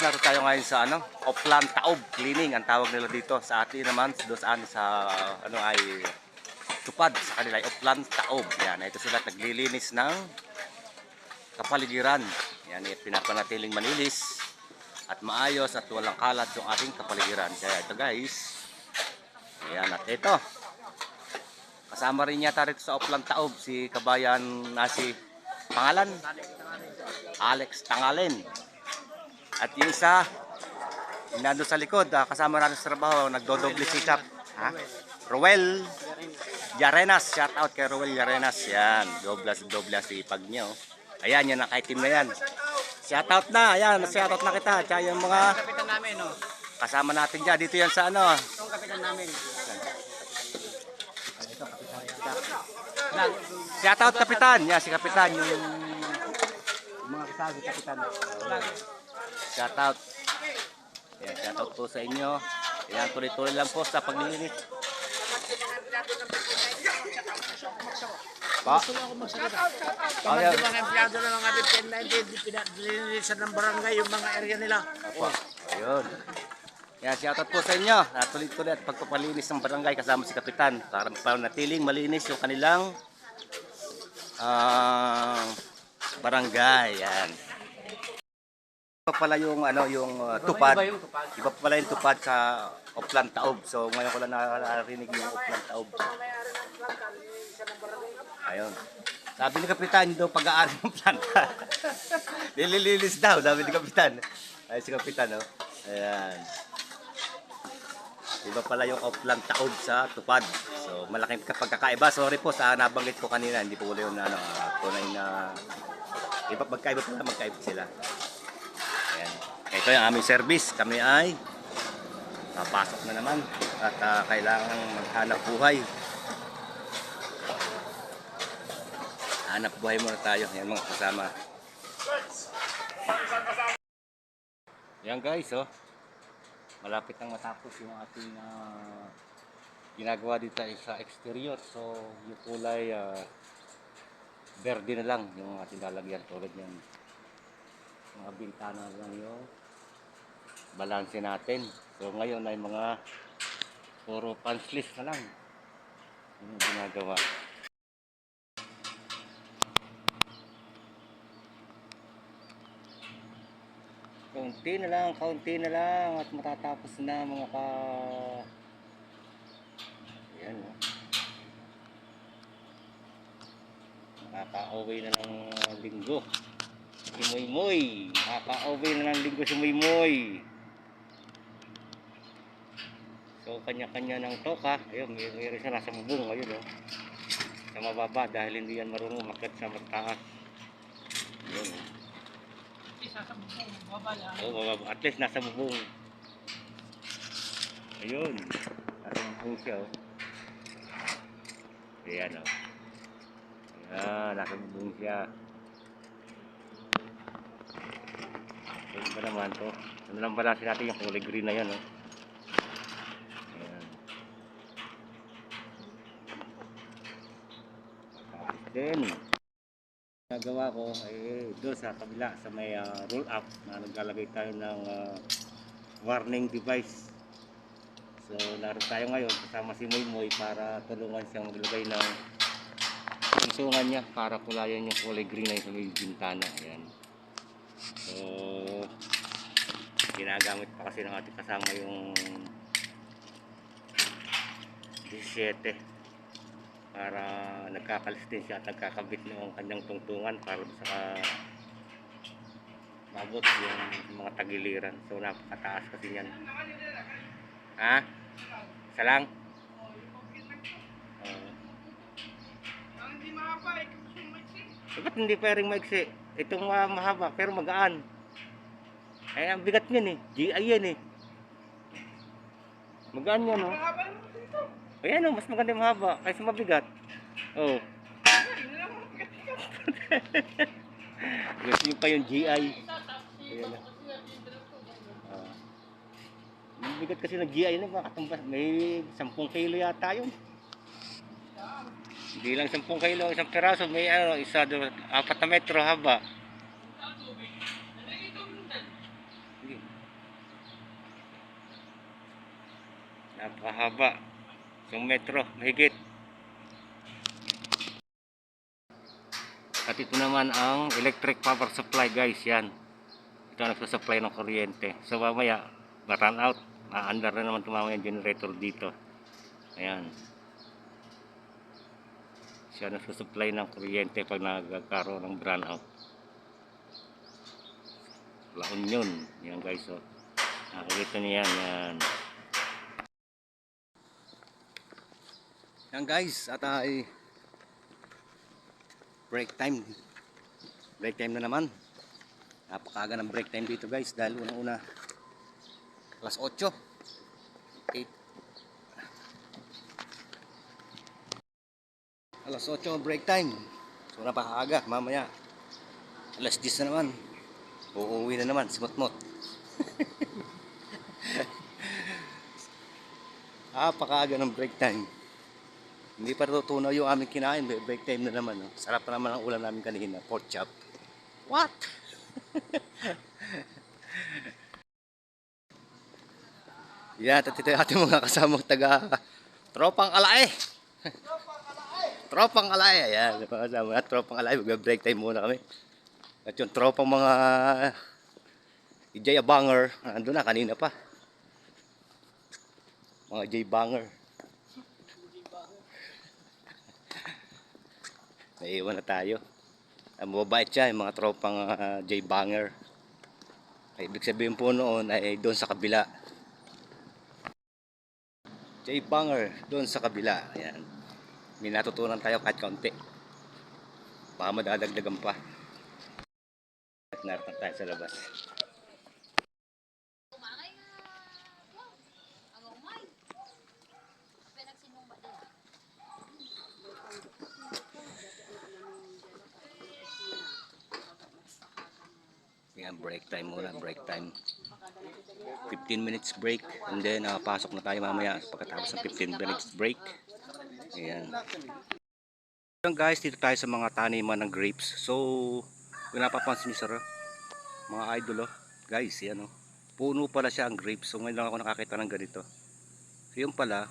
nato tayo ngayon sa Oplan Taob Cleaning ang tawag nila dito. Sa atin naman doon sa ay tupad, sa kanila ay Oplan Taob. Yan, ito sila naglilinis ng kapaligiran. Yan, pinapanatiling malinis at maayos at walang kalat yung ating kapaligiran. Kaya ito guys, yan, at ito kasama rin yata rito sa Oplan Taob si kabayan na si pangalan Alex Tangalen. At yung isa nandun sa likod, kasama natin sa trabaho, nagdodoble sikap, Roel Yarenas. Shout out kay Roel Yarenas. Yan, doble sipag niya. Ayan, yan ang kay-team na yan. Shout out na, ayan, shout out na kita. Tsaka yung mga kapitan namin, no? Kasama natin dyan, dito yan sa Itong kapitan namin. Shout out kapitan, yan si kapitan, yung mga kasama kapitan. Shout out. Yan, shout out po sa inyo. Yan, tuloy-tuloy lang po sa paglilinis. Pa? Gusto lang ako magsalita. Pamag mga empleyado ng mga pinalinisan ng barangay yung mga area nila. Opo. Ayun. Yan, shout out po sa inyo. Tuloy-tuloy at pagpapalinis ng barangay kasama si kapitan para panatiling malinis yung kanilang barangay. Yan. Iba pala yung tupad. Iba pala yung tupad sa Oplan Taob. So ngayon ko lang narinig yung Oplan Taob. Ayun. Sabi ni kapitan daw pag-aari ng planta. Nililinis daw, sabi ni kapitan. Ay si kapitan, no. Ayan. Iba pala yung Oplan Taob sa tupad. So malaking pagkakaiba. Sorry po sa nabanggit ko kanina, hindi po wala yung tunay na iba magkaiba sila. Ayan. Ito yung aming service. Kami ay papasok na naman at kailangan maghanap buhay. Hanap buhay muna tayo. Yan mga kasama. Yan guys, malapit nang matapos yung ating ginagawa dito sa exterior. So yung kulay verde na lang yung ating lalagyan tulad yan. Mga bintana lang yung balanse natin. So ngayon ay mga puro punch na lang yung ginagawa. Kaunti na lang at matatapos na mga Ayan, makaka-uwi na ng linggo si Moymoy. Makaka-uwi na ng linggo si Moymoy. So kanya-kanya ng toka. Ayun, mayroon siya nasa bubong. Ayun, sa mababa dahil hindi yan marunong umakyat sa mataas. Ayun, Nasa bubong, baba lang. mababa. At least nasa bubong. Ayun, nasa bubong siya. Ayan, ayan, nasa bubong siya. Ayun ba naman to? Ano lang balansin natin yung kulay green na yan, Ayan. Then nagawa ko ay doon sa kabila sa may roll up na naglalagay tayo ng warning device. So naroon tayo ngayon kasama si Moymoy para tulungan siyang maglagay ng tuntungan niya para kulayan yung kulay green na yung sa may bintana. Ayan. So ginagamit pa kasi ng ating kasama yung 17 para nagkakalis siya at nagkakabit ng kanyang tungtungan para sa mabot yung mga tagiliran. So napakataas kasi yan. Isa lang? Ba't hindi pwedeng maiksi? Itong mahaba pero magaan. Ay ang bigat niyan GI yan magaan yan Ayan mas maganda yung mahaba kaysa mabigat. Gusto nyo pa yung GI. Ayan na. Mabigat kasi ng GI na makatumbas. May 10 kilo yata yun. Hindi lang 10 kilo, isang peraso. May 4 na metro haba. Napakahaba. Isang metro, mahigit. At ito naman ang electric power supply guys, yan. Ito ang nagsusupply ng kuryente. So mamaya, ma-run out. Ma-under na naman tumama yung generator dito. Ayan. Siya nagsusupply ng kuryente pag nagkakaroon ng run out. La Union. Yan guys, oh. Nakikita niyo yan, yan. Yan guys, at ay break time. Break time na naman. Napakaaga ng break time dito guys dahil unang-una alas 8. 8. Alas 8 ang break time. So napakaaga, mamaya alas 10 na naman. Uuwi na naman, simot-mot. Napakaaga ng break time. Hindi pa natutunaw yung aming kinain, break time na naman. No? Sarap na naman ang ulam namin kanina, pork chop. What? Yan, at ito yung ating mga kasamang taga Tropang Alae. Tropang Alae. Ayan, mga kasama at Tropang Alae. Mag-break time muna kami. At yung tropang mga Ijay Abanger, nandun na kanina pa. Mga J Banger. Naiiwan na tayo. Mababait siya, yung mga tropang J Banger. Ay, ibig sabihin po noon ay doon sa kabila. J Banger, doon sa kabila. Ayan. May natutunan tayo kahit kaunti. Baka madadagdagan pa. At naroon tayo sa labas. Yan, break time muna, break time. 15 minutes break and then pasok na tayo mamaya pagkatapos ng 15 minutes break. Ayan. Guys, dito tayo sa mga taniman ng grapes. So, kung napapansin niyo sir, mga idol, guys, yan, puno pala siya ang grapes. So, ngayon lang ako nakakita ng ganito. So, yun pala,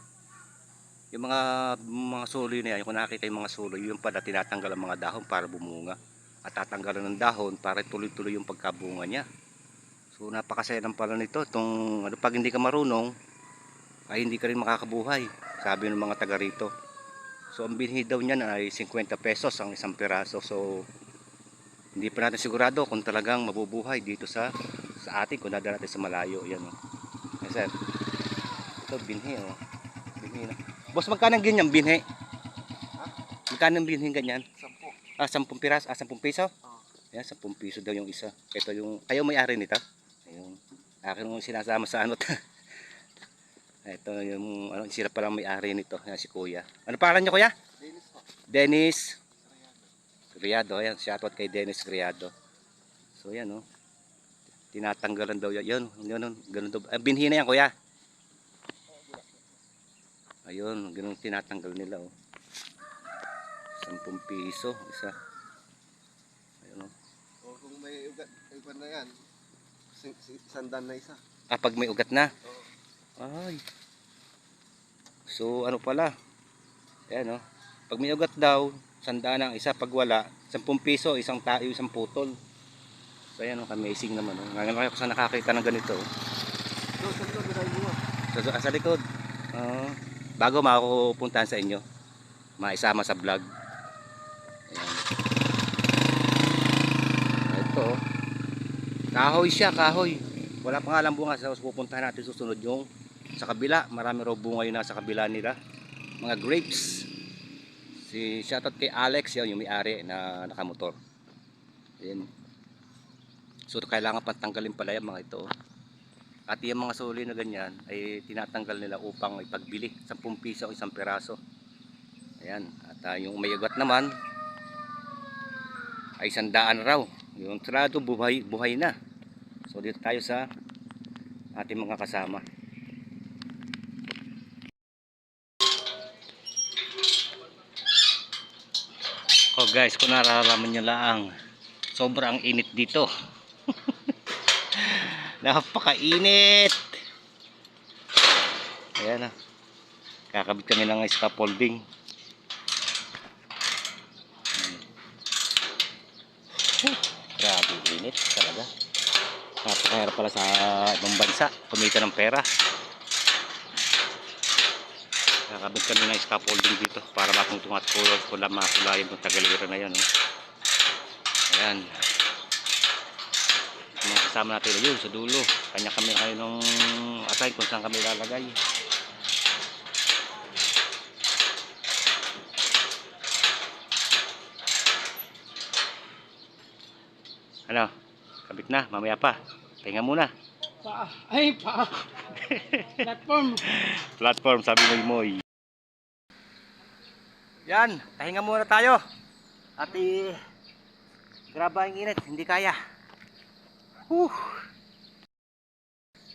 yung mga suloy na yan, kung nakikita yung mga suloy, yun pala tinatanggal ang mga dahon para bumunga. At tatanggalan ng dahon para tuloy-tuloy yung pagkabunga niya. So napakasaya ng pala nito. Pag hindi ka marunong, ay hindi ka rin makakabuhay, sabi ng mga taga rito. So ang binhi daw niyan ay 50 pesos ang isang piraso. So hindi pa natin sigurado kung talagang mabubuhay dito sa atin kung dadala natin sa malayo. Yan, yes, sir. Ito binhi, binhi na. Boss, magkano ganyan binhi? Magkano ang binhi ganyan? 10 piras, 10 piso? Yan, 10 piso daw yung isa. Ito yung, kayo may-ari nito? Ayun. Akin yung sinasama sa ano. Ito yung, sila palang may-ari nito. Yan, si kuya. Ano pangalan niyo kuya? Dennis po. Dennis Criado. Ayan, shoutout kay Dennis Criado. So yan, tinatanggalan daw yan. Yun, ganun daw. Binhi na yan kuya. Ayun, ganun tinatanggal nila, 10 piso isa. Ayun, kung may ugat na yan, sandan na isa. Pag may ugat na? Ay. So, ano pala? Ayan, pag may ugat daw, sandaan ang isa. Pag wala, 10 piso, isang putol. So, ayan, amazing naman. Ngayon kayo sa nakakita ng ganito. Sa likod. Bago makupuntahan sa inyo, maisama sa vlog. Ito, kahoy siya, kahoy. Wala pa nga lang bunga. So pupuntahan natin susunod yung sa kabila. Marami raw bunga yun nasa kabila nila. Mga grapes. Shoutout kay Alex, yun, yung may-ari na nakamotor. Ayan. So kailangan pantanggalin pala yung mga ito. At yung mga suli na ganyan ay tinatanggal nila upang ipagbili. 10 piso o isang piraso. Ayan. At yung may ugat naman ay 100 raw. Yung trado buhay na. So dito tayo sa ating mga kasama. Guys, kung nararamdaman nyo lang, sobrang init dito. Napakainit. Ayan. Ayan na. Kakabit kami ng scaffolding. Grabe init talaga. Napakahirap pala sa ibang bansa kumita ng pera. Kakabit kami ng scaffolding dito para matungtong at makulayan itong tagalira na yan. Ayan. Mga kasama natin yun sa dulo. Kanya kami nung assign kung saan kami lalagay. Ano? Kabit na, mamaya pa. Pahinga muna. Pa. Platform. Platform, sabi mo Moy. Yan, pahinga muna tayo. At grabe ang init, hindi kaya.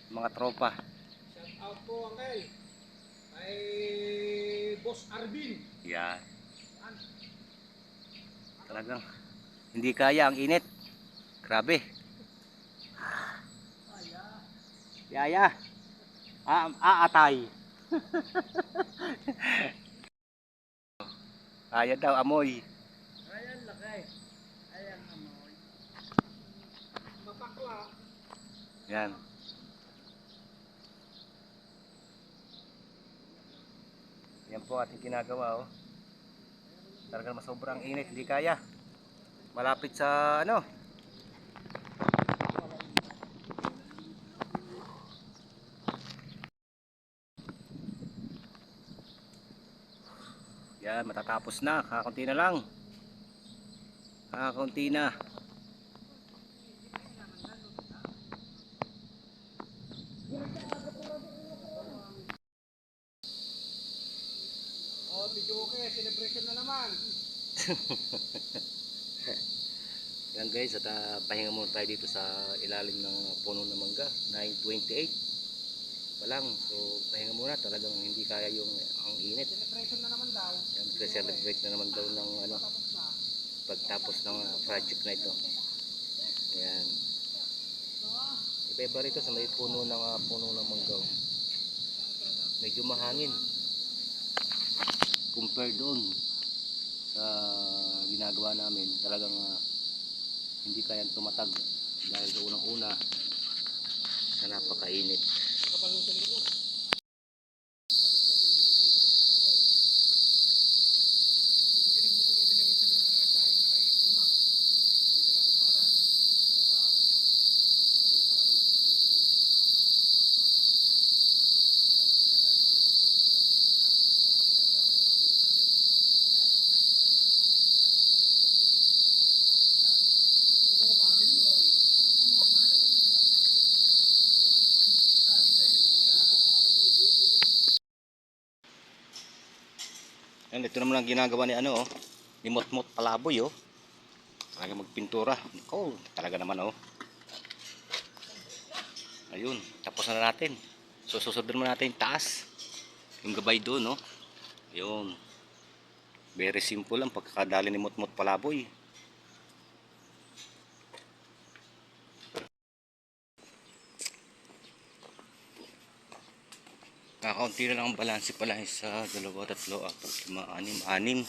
Mga tropa. Shout out po, Uncle. Kay Boss Arvin. Yan. Talagang hindi kaya ang init. Grabe. Yaya. Aatay. Kaya daw amoy. Ayan, lakay. Ayan, amoy. Mapakla. Yan. Yan po ating ginagawa oh. Talagang sobrang init, hindi kaya. Malapit sa ano? Yan, matatapos na. Kakaunti na lang. Kakaunti na. Oh, Pijoke, celebration na naman. Yan guys, at pahinga muna tayo dito sa ilalim ng puno ng mangga. 9:28 pa lang. So pahinga muna, talagang hindi kaya yung ang init. Celebration na naman daw. Yan, celebrate na naman daw ng ano, pagtapos ng project na ito. Ayan. Iba-iba rito sa may puno ng mangga. Medyo mahangin compare doon sa ginagawa namin. Talagang hindi kayang tumatag dahil sa unang-una sa napakainit. Yan, ito naman ang ginagawa ni ano oh, ni Motmot Palaboy oh. Talaga magpintura. Oh, talaga naman oh. Ayun, tapos na natin. So susunod naman natin yung taas. Yung gabay doon oh. Ayun. Very simple lang pagkakadali ni Motmot Palaboy. Kakaunti na lang ang balanse pala sa 2, 3, 4, 5, 6, 6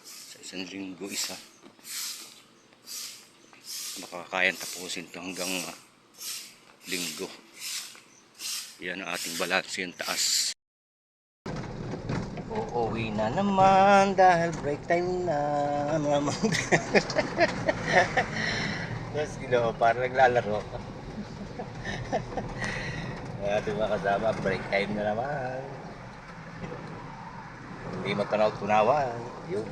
sa isang linggo isa. Makakayang tapusin ito hanggang linggo. Yan ang ating balanse yung taas. Uuwi na naman dahil break time na naman. Tapos parang naglalaro. Ating mga kasama, break time na naman. Hindi matanaw-tunawan. Yun.